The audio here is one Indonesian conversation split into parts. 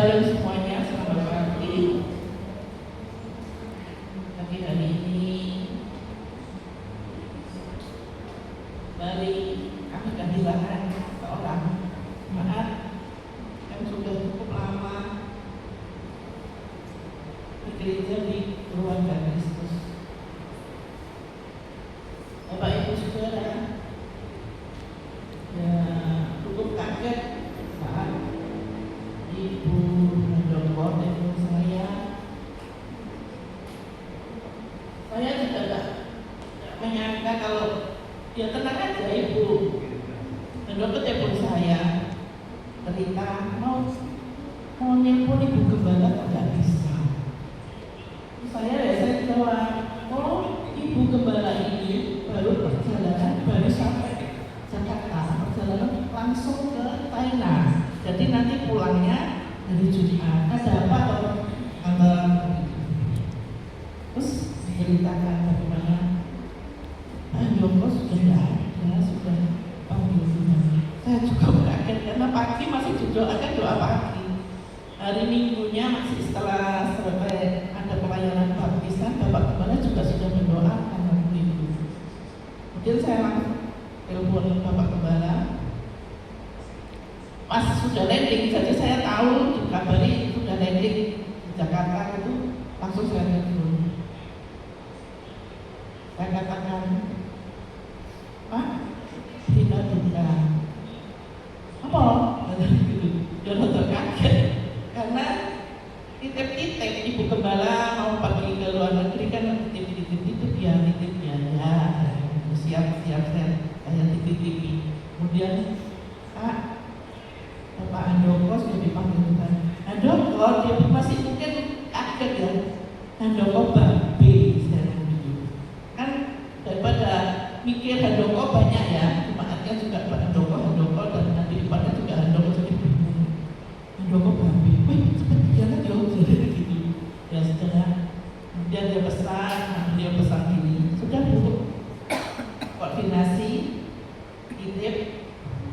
Shalom semuanya, selamat pagi. Pagi hari ini mari kami kehilangan seorang jemaat yang sudah cukup lama di gereja di keluarga Kristus. Bapak Ibu Saudara, ya cukup kaget saat Ibu mendokter telepon saya juga gak menyangka kalau ya tenang aja Ibu mendokter telepon saya cerita mau nelpon Ibu Gembala tidak bisa. Saya jawab, oh Ibu Gembala ini baru perjalanan baru sampai Jakarta, perjalanan langsung ke Thailand. Jadi nanti pulangnya hari Jumat. Ada apa kalau terus ceritakan bagaimana Joko sudah panggil Tuhan. Saya juga kaget karena pagi masih akan doa pagi. Hari Minggunya masih setelah selesai ada pelayanan baptisan, Bapak Gembala juga sudah mendoakan waktu itu. Kemudian saya langsung telepon Bapak Gembala. Pas sudah landing, jadi saya tahu dikabari sudah landing di Jakarta itu, langsung saya telepon. Saya katakan, Pak, tidak. Apa? Dia rada kaget karena titip-titip Ibu Gembala mau pergi ke luar negeri kan titip ya siap saya titip. Kemudian Pak Handoko sudah dipanggil Tuhan. Handoko dia masih mungkin kaget ya. Handoko babe saya begitu. Kan daripada mikir Handoko banyak ya, jemaatnya juga Pak Handoko dan nanti depannya juga Handoko jadi bingung. Handoko babe, seperti jangan jauh jadi begitu. Ya sudah. Kemudian dia pesan gini, sudah Bu, koordinasi titip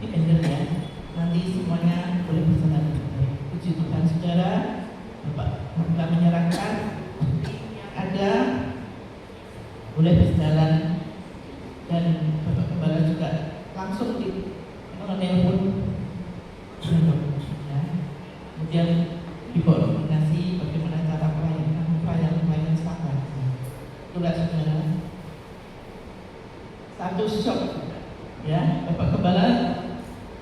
di vendor ya. Nanti semuanya boleh berjalan dengan baik. Puji Tuhan saudara, Bapak kita menyerahkan yang ada boleh berjalan dan Bapak Gembala juga langsung menelpon ya. Kemudian dikoordinasi bagaimana cara pelayanan sahabat. Itulah saudara satu shock ya, Bapak Gembala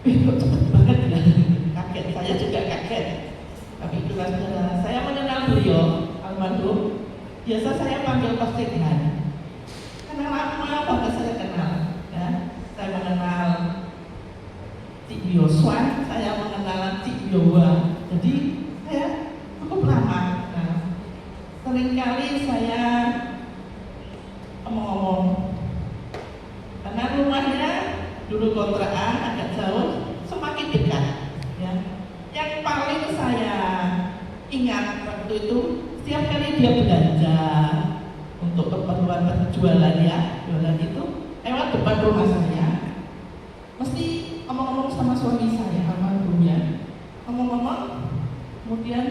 kok cepet banget ya, kaget, saya juga kaget. Tapi itulah saudara, saya mengenal beliau almarhum, biasa saya panggil Pak Tegan karena lama banget saya kenal ya. Saya mengenal Cik Yoswan, saya mengenal Cik Yowa, jadi saya cukup lama. Nah, seringkali saya ngomong karena rumahnya dulu kontrakan agak jauh, semakin dekat ya. Yang paling saya ingat waktu itu setiap kali dia belanja untuk keperluan jualan ya, jualan itu lewat depan rumah saya mesti ngomong-ngomong sama suami saya almarhumnya, ngomong-ngomong kemudian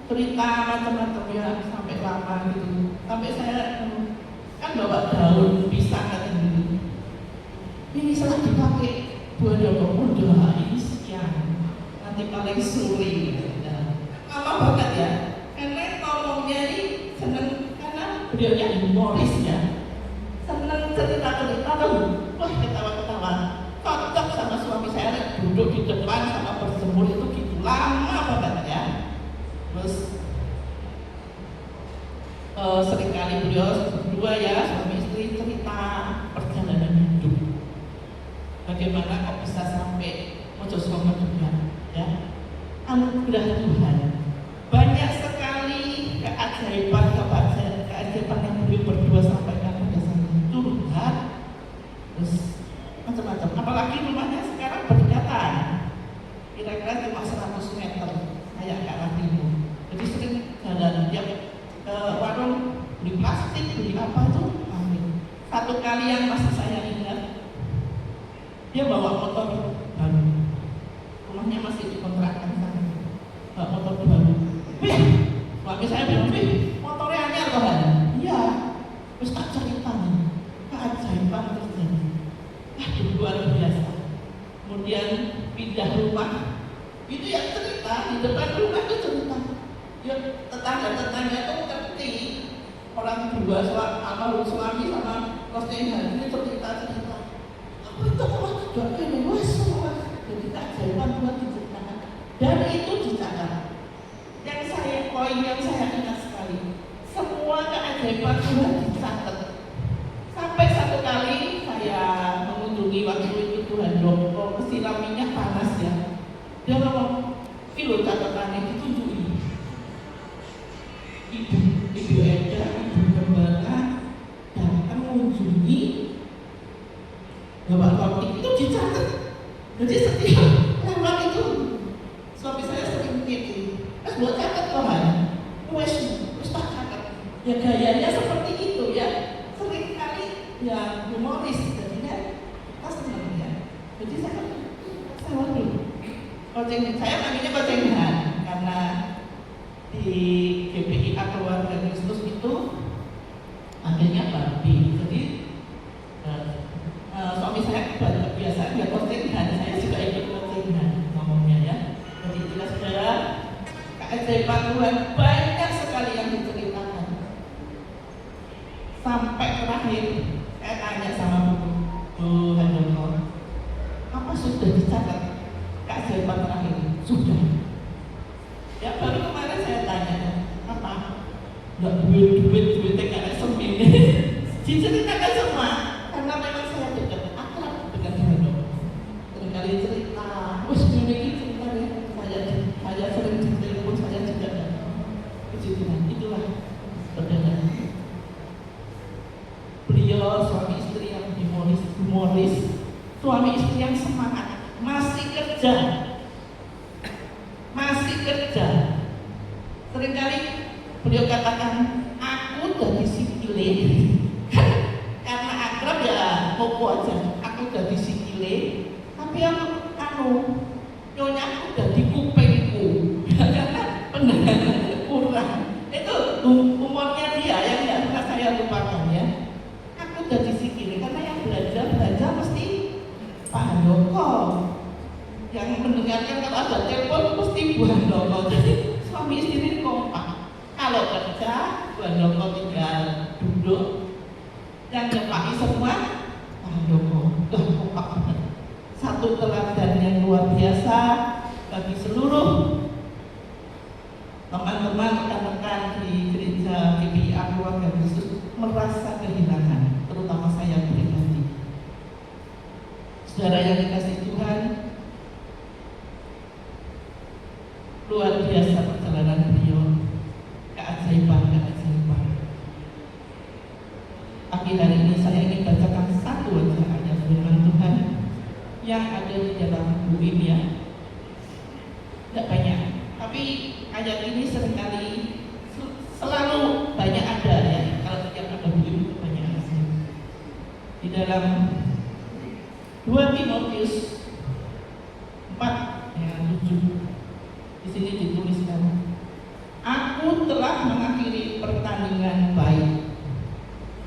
cerita macam-macam ya sampai lama gitu, sampai saya kan bawa daun pisang kan gitu. Ini salah dipakai buat Handoko, udah ini sekian nanti paling suri lama banget ya, karena ngomongnya ini seneng karena beliaunya humoris ya, seneng cerita-cerita tuh, wah ketawa-ketawa cocok sama suami saya, duduk di depan sama berjemur itu gitu lama banget ya. Terus seringkali beliau berdua ya suami istri cerita perjalanan hidup, bagaimana kok bisa sampai Mojosongo juga ya, anugerah Tuhan. Banyak sekali keajaiban yang beliau berdua sampaikan pada saya, curhat terus macam-macam. Apalagi rumahnya sekarang berdekatan, kira-kira cuma 100 meter kayak ke arah timur. Jadi sering jalan tiap warung beli plastik, beli apa tuh ambil. Satu kali yang masih saya ingat, dia bawa motor baru, rumahnya masih dikontrakan sana. motor baru. Wih, suami saya bilang, wih, motornya anyar toh kan? Iya, terus tak cerita nih, keajaiban terjadi. Aduh, luar biasa. Kemudian pindah rumah, itu yang cerita di depan rumah itu cerita. Ya tetangga-tetangga itu ngerti, orang dua suami sama kostengan ini cerita-cerita. Apa itu kok tidak kene wes semua. Jadi keajaiban buat diceritakan. Dan itu dicatat. Poin yang saya ingat sekali, semua keajaiban Tuhan dicatat. Sampai satu kali saya mengunjungi waktu itu Tuhan Doko, siram minyak panas ya. Dia ngomong, kilo catatannya ditunjukin. Ibu Eda, Ibu Gembala datang mengunjungi Bapak Kotik, itu dicatat. Jadi setiap lewat itu suami saya sering gitu. Terus buat catat Tuhan, wes tak catat. Ya gayanya seperti itu ya, sering kali ya humoris, jadinya pas ya. Jadi saya waduh, saya panggilnya kocengan karena di GPIA Keluarga Kristus itu adanya babi. Jadi suami saya kebiasaan ya kocengan, saya juga ikut kocengan ngomongnya ya. Jadi itulah saudara, keajaiban Tuhan banyak sekali yang diceritakan. Sampai terakhir saya tanya sama Bu Handoko, apa sudah dicatat keajaiban terakhir? Sudah. Ya baru kemarin saya tanya, apa? Nggak duit karena semini. Diceritakan semua, karena memang saya dekat akrab dengan Handoko. Seringkali cerita, wes ini cerita ya, saya sering cerita pun saya juga puji Tuhan. Itulah saudara. Beliau suami istri yang humoris, suami istri yang semangat, masih kerja. Seringkali beliau katakan, aku dari sikile, karena akrab ya koko aja. Aku dari sikile, tapi aku nyonya aku dari kupengku, karena pendengaran kurang. Itu umurnya dia yang tidak pernah saya lupakan ya. Aku dari sikile, karena yang belajar mesti Pak Handoko. Yang mendengarkan kalau ada telepon mesti Bu Handoko. Jadi suami istri kompak. Kalau kerja Bu Handoko tinggal duduk, yang nyepaki semua Pak Handoko. Kompak banget. Satu teladan yang luar biasa bagi seluruh teman-teman rekan-rekan di gereja GPIA Keluarga Kristus merasa kehilangan, terutama saya pribadi. Saudara yang dikasihi Tuhan, luar biasa perjalanan beliau, keajaiban. Pagi hari ini saya ingin bacakan satu aja ayat firman Tuhan yang ada di dalam buku ini ya. Tidak banyak, tapi ayat ini seringkali selalu banyak ada ya. Kalau setiap ada buku itu banyak ada. Di dalam 2 Timotius 4 ayat 7. Di sini dituliskan, aku telah mengakhiri pertandingan baik,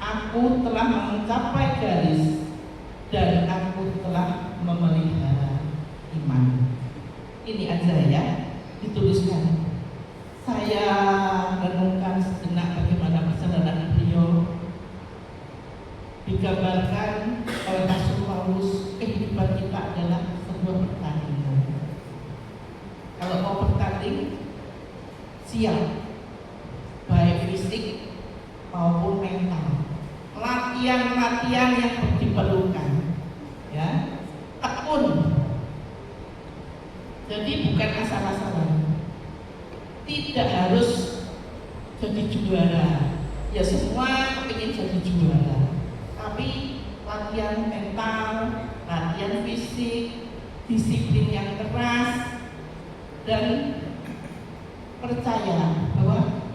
aku telah mencapai garis, dan aku telah memelihara iman. Ini aja ya, dituliskan. Saya renungkan sejenak bagaimana perjalanan beliau. Digambarkan oleh Rasul Paulus, kehidupan kita adalah sebuah pertandingan. Kalau mau bertanding, siap, baik fisik maupun mental. Latihan yang diperlukan, ya, tekun. Jadi bukan asal-asalan. Tidak harus jadi juara. Ya semua ingin jadi juara. Tapi latihan mental, latihan fisik, disiplin yang keras, dan percaya bahwa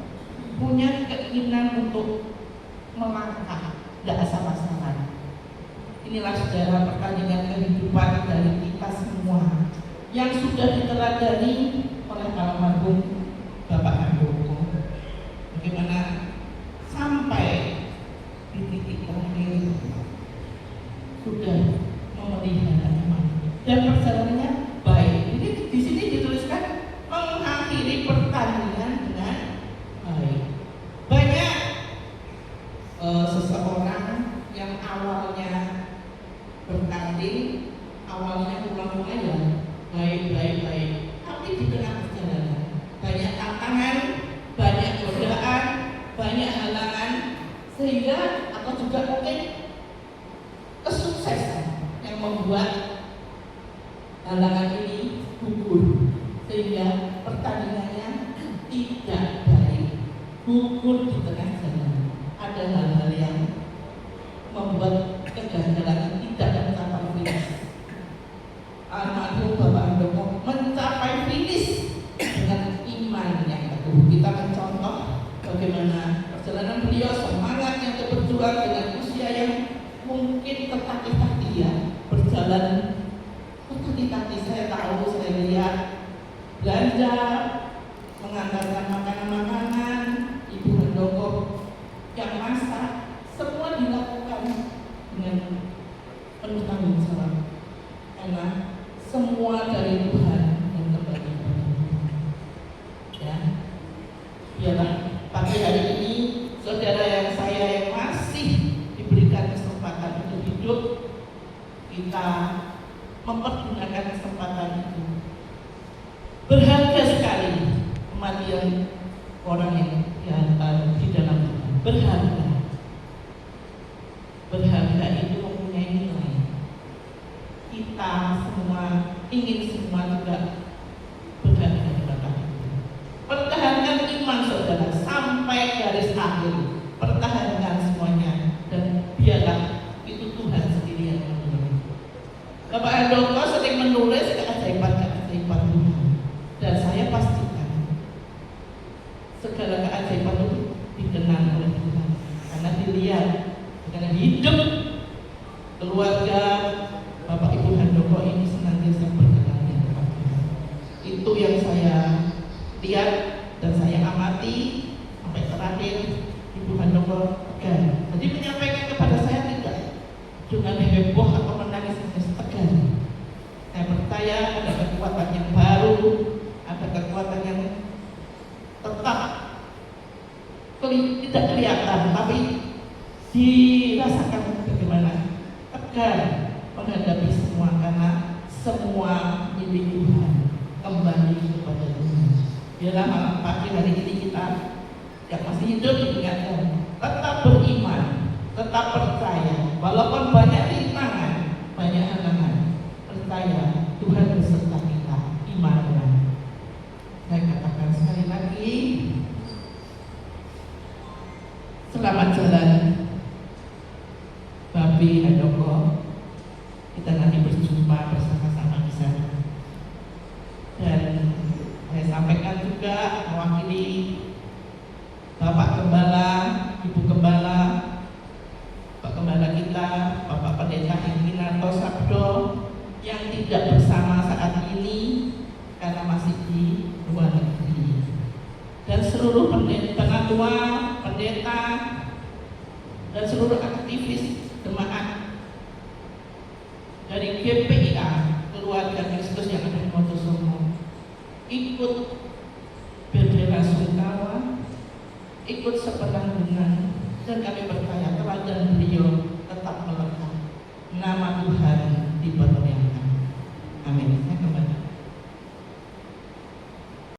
punya keinginan untuk melangkah, tidak asal-asalan. Inilah saudara pertandingan kehidupan dari kita semua yang sudah diteladani oleh almarhum Bapak Handoko, bagaimana sampai di titik terakhir sudah memelihara iman dan perjalanannya baik. Jadi di sini dituliskan mengakhiri pertandingan dengan baik. Banyak seseorang yang awalnya bertanding, awalnya mulai ya baik, tapi di tengah perjalanan banyak tantangan, banyak godaan, banyak halangan, sehingga atau juga mungkin kesuksesan yang membuat halangan ini gugur, sehingga pertandingannya tidak baik, gugur di tengah jalan. Ada hal-hal yang membuat kegagalan tidak mencapai finish. Almarhum Bapak Handoko mencapai finish dengan iman yang teguh. Kita mencontoh bagaimana perjalanan beliau, semangatnya untuk berjuang dengan usia yang mungkin tertatih-tatih ya, berjalan tertatih-tatih. Saya tahu, saya lihat belanja, mengantarkan makanan-makanan, Ibu Handoko yang masak, semua dilakukan dengan penuh tanggung jawab, karena semua dari Tuhan yang kembali kepada Tuhan. Ya, biarlah pagi hari ini saudara yang saya yang masih diberikan kesempatan untuk hidup, kita mempergunakan kesempatan itu. Berharga sekali kematian orang yang di dalam Tuhan. Berharga itu mempunyai nilai. Kita semua ingin semua juga berharga kepada Tuhan. Pertahankan iman saudara sampai garis akhir. Pertahankan semuanya dan biarlah itu Tuhan sendiri yang menulis. Bapak Handoko sering menulis keajaiban-keajaiban Tuhan, dan saya pastikan segala keajaiban itu dikenal oleh Tuhan karena dilihat, karena hidup keluarga Bapak Ibu Handoko ini senantiasa berkenan dengan Tuhan. Itu yang saya lihat dan saya amati sampai terakhir. Ibu Handoko tegar. Jadi menyampaikan kepada saya tidak dengan heboh atau menangis, tegar. Saya percaya ada kekuatan yang baru, ada kekuatan yang tetap tidak kelihatan, tapi dirasakan bagaimana tegar menghadapi semua, karena semua milik Tuhan, kembali kepada Tuhan. Biarlah malam pagi hari ini kita yang masih hidup diingatkan, tetap beriman, tetap percaya, walaupun banyak rintangan, banyak halangan, percaya Tuhan beserta kita, imanlah. Saya katakan sekali lagi, selamat jalan Babi Handoko. Kita nanti berjumpa bersama-sama di sana. Dan saya sampaikan juga mewakili Bapak Gembala, Ibu Gembala, Pak Gembala kita, Bapak Pendeta Hengkinanto Sabdo yang tidak bersama saat ini karena masih di luar negeri, dan seluruh penatua, pendeta, dan seluruh aktivis jemaat dari GPIA Keluarga Kristus yang ada di Wonosobo ikut berbelasungkawa, ikut sepenanggungan, dan kami percaya teladan beliau tetap melekat. Nama Tuhan dipermuliakan. Amin.